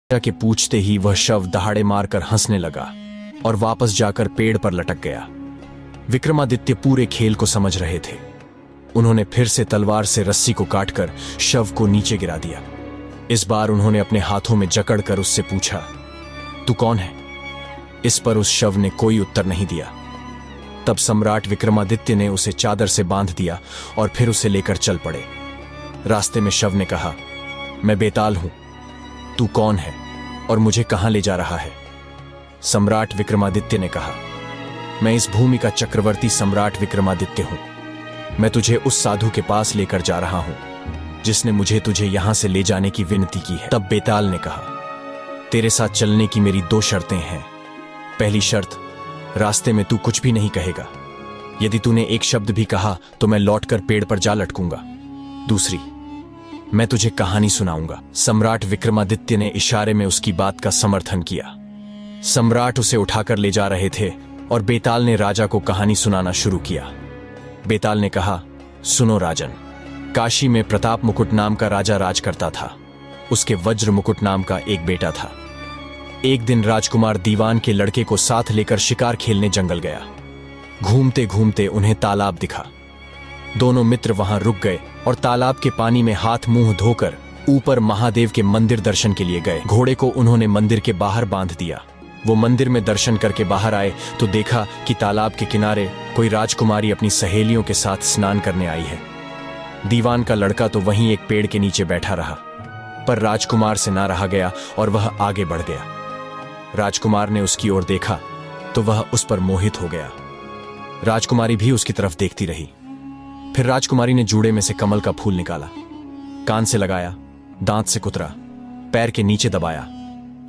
के पूछते ही वह शव दहाड़े मारकर हंसने लगा और वापस जाकर पेड़ पर लटक गया। विक्रमादित्य पूरे खेल को समझ रहे थे। उन्होंने फिर से तलवार से रस्सी को काटकर शव को नीचे गिरा दिया। इस बार उन्होंने अपने हाथों में जकड़कर उससे पूछा, तू कौन है? इस पर उस शव ने कोई उत्तर नहीं दिया। तब सम्राट विक्रमादित्य ने उसे चादर से बांध दिया और फिर उसे लेकर चल पड़े। रास्ते में शव ने कहा, मैं बेताल हूं, तू कौन है और मुझे कहां ले जा रहा है? सम्राट विक्रमादित्य ने कहा, मैं इस भूमि का चक्रवर्ती सम्राट विक्रमादित्य हूं। मैं तुझे उस साधु के पास लेकर जा रहा हूं जिसने मुझे तुझे यहां से ले जाने की विनती की है। तब बेताल ने कहा, तेरे साथ चलने की मेरी 2 शर्तें हैं। पहली शर्त, रास्ते में तू कुछ भी नहीं कहेगा। यदि तूने एक शब्द भी कहा तो मैं लौटकर पेड़ पर जा लटकूंगा। दूसरी, मैं तुझे कहानी सुनाऊंगा। सम्राट विक्रमादित्य ने इशारे में उसकी बात का समर्थन किया। सम्राट उसे उठाकर ले जा रहे थे और बेताल ने राजा को कहानी सुनाना शुरू किया। बेताल ने कहा, सुनो राजन, काशी में प्रताप मुकुट नाम का राजा राज करता था। उसके वज्र मुकुट नाम का एक बेटा था। एक दिन राजकुमार दीवान के लड़के को साथ लेकर शिकार खेलने जंगल गया। घूमते घूमते उन्हें तालाब दिखा। दोनों मित्र वहां रुक गए और तालाब के पानी में हाथ मुंह धोकर ऊपर महादेव के मंदिर दर्शन के लिए गए। घोड़े को उन्होंने मंदिर के बाहर बांध दिया। वो मंदिर में दर्शन करके बाहर आए तो देखा कि तालाब के किनारे कोई राजकुमारी अपनी सहेलियों के साथ स्नान करने आई है। दीवान का लड़का तो वहीं एक पेड़ के नीचे बैठा रहा, पर राजकुमार से ना रहा गया और वह आगे बढ़ गया। राजकुमार ने उसकी ओर देखा तो वह उस पर मोहित हो गया। राजकुमारी भी उसकी तरफ देखती रही। फिर राजकुमारी ने जूड़े में से कमल का फूल निकाला, कान से लगाया, दांत से कुतरा, पैर के नीचे दबाया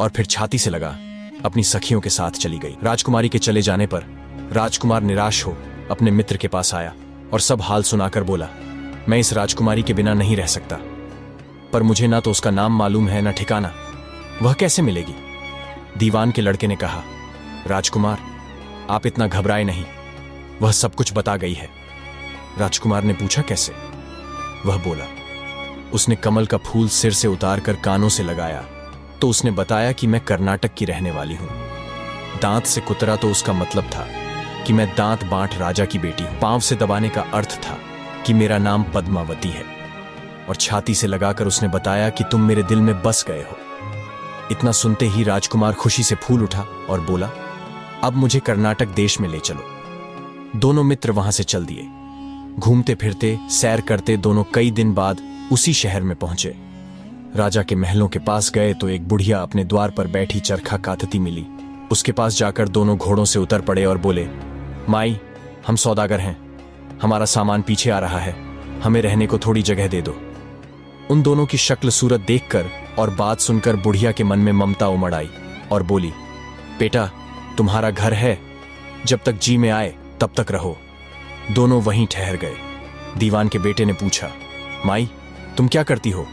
और फिर छाती से लगा अपनी सखियों के साथ चली गई। राजकुमारी के चले जाने पर राजकुमार निराश हो अपने मित्र के पास आया और सब हाल सुनाकर बोला, मैं इस राजकुमारी के बिना नहीं रह सकता, पर मुझे ना तो उसका नाम मालूम है ना ठिकाना, वह कैसे मिलेगी? दीवान के लड़के ने कहा, राजकुमार आप इतना घबराए नहीं, वह सब कुछ बता गई है। राजकुमार ने पूछा, कैसे? वह बोला, उसने कमल का फूल सिर से उतार कर कानों से लगाया तो उसने बताया कि मैं कर्नाटक की रहने वाली हूं। दांत से कुतरा तो उसका मतलब था कि मैं दांत बांट राजा की बेटी हूं। पांव से दबाने का अर्थ था कि मेरा नाम पद्मावती है। और छाती से लगाकर उसने बताया कि तुम मेरे दिल में बस गए हो। इतना सुनते ही राजकुमार खुशी से फूल उठा और बोला, अब मुझे कर्नाटक देश में ले चलो। दोनों मित्र वहां से चल दिए। घूमते फिरते सैर करते दोनों कई दिन बाद उसी शहर में पहुंचे। राजा के महलों के पास गए तो एक बुढ़िया अपने द्वार पर बैठी चरखा कातती मिली। उसके पास जाकर दोनों घोड़ों से उतर पड़े और बोले, माई, हम सौदागर हैं, हमारा सामान पीछे आ रहा है, हमें रहने को थोड़ी जगह दे दो। उन दोनों की शक्ल सूरत देखकर और बात सुनकर बुढ़िया के मन में ममता उमड़ आई और बोली, बेटा तुम्हारा घर है, जब तक जी में आए तब तक रहो। दोनों वहीं ठहर गए। दीवान के बेटे ने पूछा, माई तुम क्या करती हो?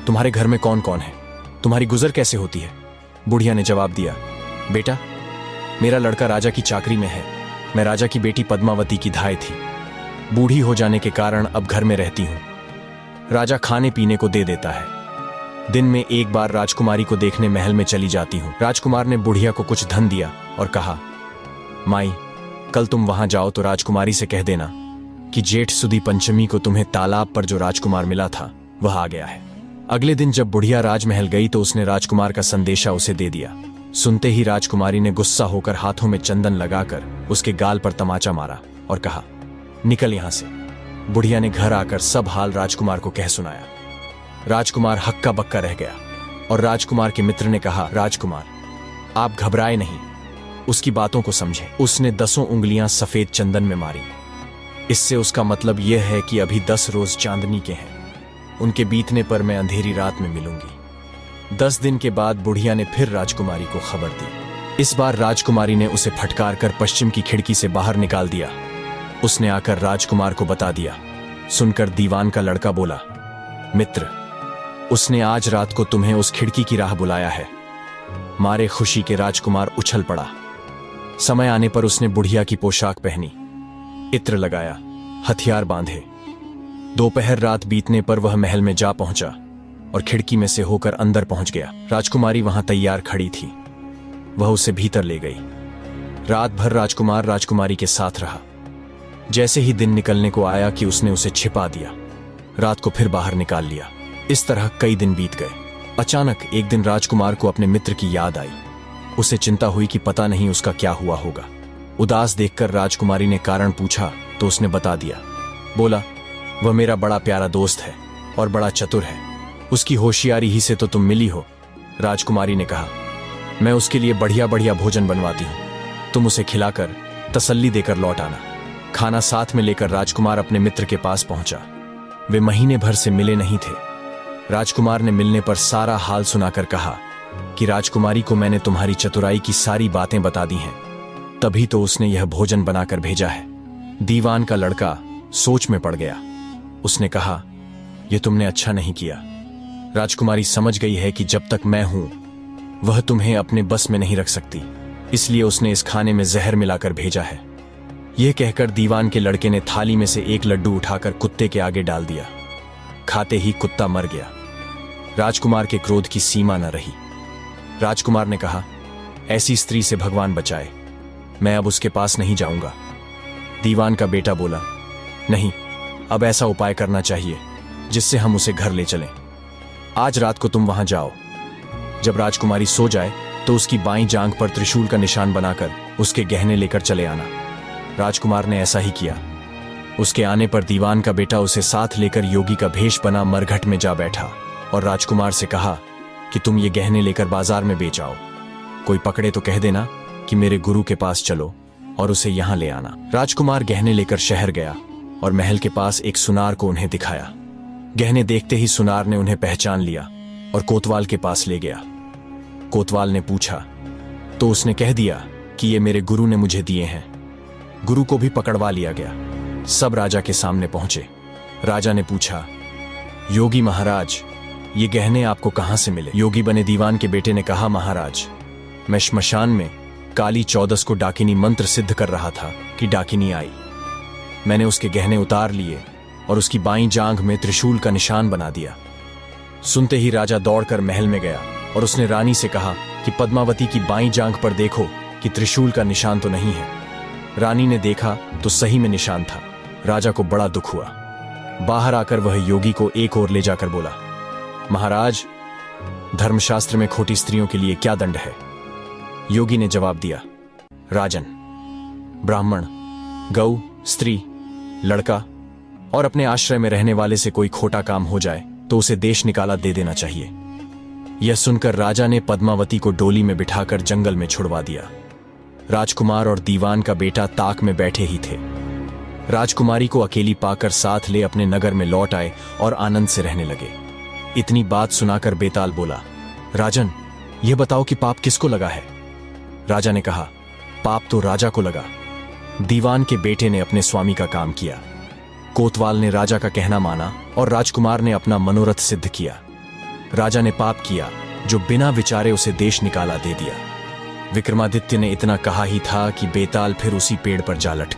तुम्हारे घर में कौन कौन है? तुम्हारी गुजर कैसे होती है? बुढ़िया ने जवाब दिया, बेटा मेरा लड़का राजा की चाकरी में है, मैं राजा की बेटी पद्मावती की धाय थी। बूढ़ी हो जाने के कारण अब घर में रहती हूं। राजा खाने पीने को दे देता है। दिन में एक बार राजकुमारी को देखने महल में चली जाती हूं। राजकुमार ने बुढ़िया को कुछ धन दिया और कहा, माई कल तुम वहां जाओ तो राजकुमारी से कह देना कि जेठ सुदी पंचमी को तुम्हें तालाब पर जो राजकुमार मिला था वह आ गया है। अगले दिन जब बुढ़िया राजमहल गई तो उसने राजकुमार का संदेशा उसे दे दिया। सुनते ही राजकुमारी ने गुस्सा होकर हाथों में चंदन लगाकर उसके गाल पर तमाचा मारा और कहा, निकल यहां से। बुढ़िया ने घर आकर सब हाल राजकुमार को कह सुनाया। राजकुमार हक्का बक्का रह गया और राजकुमार के मित्र ने कहा, राजकुमार आप घबराए नहीं, उसकी बातों को समझे। उसने 10 उंगलियां सफेद चंदन में मारी। इससे उसका मतलब यह है कि अभी 10 रोज चांदनी के हैं, उनके बीतने पर मैं अंधेरी रात में मिलूंगी। 10 दिन के बाद बुढ़िया ने फिर राजकुमारी को खबर दी। इस बार राजकुमारी ने उसे फटकार कर पश्चिम की खिड़की से बाहर निकाल दिया। उसने आकर राजकुमार को बता दिया। सुनकर दीवान का लड़का बोला, मित्र उसने आज रात को तुम्हें उस खिड़की की राह बुलाया है। मारे खुशी के राजकुमार उछल पड़ा। समय आने पर उसने बुढ़िया की पोशाक पहनी, इत्र लगाया, हथियार बांधे। दोपहर रात बीतने पर वह महल में जा पहुंचा और खिड़की में से होकर अंदर पहुंच गया। राजकुमारी वहां तैयार खड़ी थी। वह उसे भीतर ले गई। रात भर राजकुमार राजकुमारी के साथ रहा। जैसे ही दिन निकलने को आया कि उसने उसे छिपा दिया, रात को फिर बाहर निकाल लिया। इस तरह कई दिन बीत गए। अचानक एक दिन राजकुमार को अपने मित्र की याद आई। उसे चिंता हुई कि पता नहीं उसका क्या हुआ होगा। उदास देखकर राजकुमारी ने कारण पूछा तो उसने बता दिया। बोला, वह मेरा बड़ा प्यारा दोस्त है और बड़ा चतुर है। उसकी होशियारी ही से तो तुम मिली हो। राजकुमारी ने कहा, मैं उसके लिए बढ़िया बढ़िया भोजन बनवाती हूँ, तुम उसे खिलाकर तसल्ली देकर लौट आना। खाना साथ में लेकर राजकुमार अपने मित्र के पास पहुंचा। वे महीने भर से मिले नहीं थे। राजकुमार ने मिलने पर सारा हाल सुनाकर कहा कि राजकुमारी को मैंने तुम्हारी चतुराई की सारी बातें बता दी हैं, तभी तो उसने यह भोजन बनाकर भेजा है। दीवान का लड़का सोच में पड़ गया। उसने कहा, यह तुमने अच्छा नहीं किया। राजकुमारी समझ गई है कि जब तक मैं हूं वह तुम्हें अपने बस में नहीं रख सकती, इसलिए उसने इस खाने में जहर मिलाकर भेजा है। यह कहकर दीवान के लड़के ने थाली में से एक लड्डू उठाकर कुत्ते के आगे डाल दिया। खाते ही कुत्ता मर गया। राजकुमार के क्रोध की सीमा न रही। राजकुमार ने कहा, ऐसी स्त्री से भगवान बचाए, मैं अब उसके पास नहीं जाऊंगा। दीवान का बेटा बोला, नहीं, अब ऐसा उपाय करना चाहिए जिससे हम उसे घर ले चलें। आज रात को तुम वहां जाओ। जब राजकुमारी सो जाए तो उसकी बाईं जांघ पर त्रिशूल का निशान बनाकर उसके गहने लेकर चले आना। राजकुमार ने ऐसा ही किया। उसके आने पर दीवान का बेटा उसे साथ लेकर योगी का भेष बना मरघट में जा बैठा और राजकुमार से कहा कि तुम ये गहने लेकर बाजार में बेच आओ। कोई पकड़े तो कह देना कि मेरे गुरु के पास चलो और उसे यहां ले आना। राजकुमार गहने लेकर शहर गया और महल के पास एक सुनार को उन्हें दिखाया। गहने देखते ही सुनार ने उन्हें पहचान लिया और कोतवाल के पास ले गया। कोतवाल ने पूछा तो उसने कह दिया कि ये मेरे गुरु ने मुझे दिए हैं। गुरु को भी पकड़वा लिया गया। सब राजा के सामने पहुंचे। राजा ने पूछा, योगी महाराज, ये गहने आपको कहां से मिले? योगी बने दीवान के बेटे ने कहा, महाराज, मैं श्मशान में काली चौदस को डाकिनी मंत्र सिद्ध कर रहा था कि डाकिनी आई। मैंने उसके गहने उतार लिए और उसकी बाईं जांघ में त्रिशूल का निशान बना दिया। सुनते ही राजा दौड़कर महल में गया और उसने रानी से कहा कि पद्मावती की बाईं जांघ पर देखो कि त्रिशूल का निशान तो नहीं है। रानी ने देखा तो सही में निशान था। राजा को बड़ा दुख हुआ। बाहर आकर वह योगी को एक ओर ले जाकर बोला, महाराज, धर्मशास्त्र में खोटी स्त्रियों के लिए क्या दंड है? योगी ने जवाब दिया, राजन, ब्राह्मण, गौ, स्त्री, लड़का और अपने आश्रय में रहने वाले से कोई खोटा काम हो जाए तो उसे देश निकाला दे देना चाहिए। यह सुनकर राजा ने पद्मावती को डोली में बिठाकर जंगल में छुड़वा दिया। राजकुमार और दीवान का बेटा ताक में बैठे ही थे। राजकुमारी को अकेली पाकर साथ ले अपने नगर में लौट आए और आनंद से रहने लगे। इतनी बात सुनाकर बेताल बोला, राजन, यह बताओ कि पाप किसको लगा है? राजा ने कहा, पाप तो राजा को लगा। दीवान के बेटे ने अपने स्वामी का काम किया। कोतवाल ने राजा का कहना माना और राजकुमार ने अपना मनोरथ सिद्ध किया। राजा ने पाप किया जो बिना विचारे उसे देश निकाला दे दिया। विक्रमादित्य ने इतना कहा ही था कि बेताल फिर उसी पेड़ पर जा लटका।